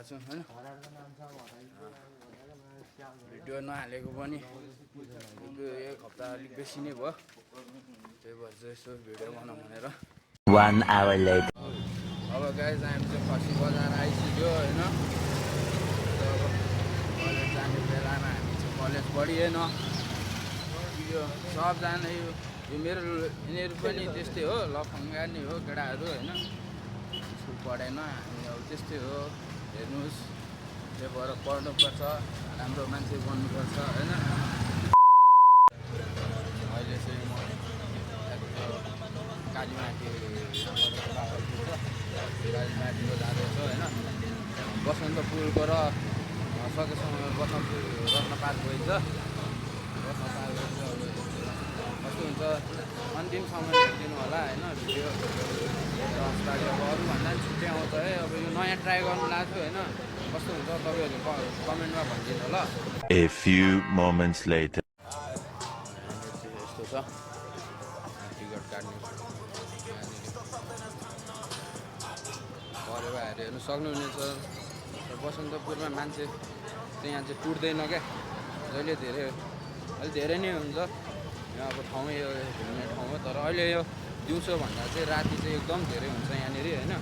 छु हैन भिडियो नहालेको पनि एक हप्ता अलिक बेसी नै भयो त्यही भएर चाहिँ यसो भिडियो बनाउँ भनेर 1 hour later अब गाइज हामी चाहिँ खसी बजार आइसक्यो होइन अब कलेज जाने बेलामा हामी चाहिँ कलेज पढिएन यो सबजना यो मेरो यिनीहरू पनि त्यस्तै हो लफङ्गा नै हो केटाहरू होइन स्कुल पढेन हामी अब त्यस्तै हो हेर्नुहोस् त्यही भएर पढ्नुपर्छ राम्रो मान्छे बन्नुपर्छ होइन अहिले चाहिँ म कालीमाटी कालीमाटीको जाँदैछु होइन बसन्तपुरको र सकेसम्म बसन्तपुर रत्न पार्क गइन्छ रत्न पार्क कस्तो हुन्छ अन्तिमसम्म हेरिदिनु होला होइन भिडियो अब अरूभन्दा पनि छुट्टै आउँछ है अब यो नयाँ ट्राई गर्नु लाग्थ्यो होइन कस्तो हुन्छ तपाईँहरूले कमेन्टमा भनिदिनु होला A few moments later यस्तो छ टिकट काट्ने परेवा हेर्नु सक्नुहुनेछ बसन्तपुरमा मान्छे चाहिँ यहाँ चाहिँ टुट्दैन क्या जहिले अलिक धेरै नै हुन्छ यहाँ अब ठाउँ यो घुम्ने ठाउँ हो तर अहिले यो दिउँसो भन्दा चाहिँ राति चाहिँ एकदम धेरै हुन्छ यहाँनिर होइन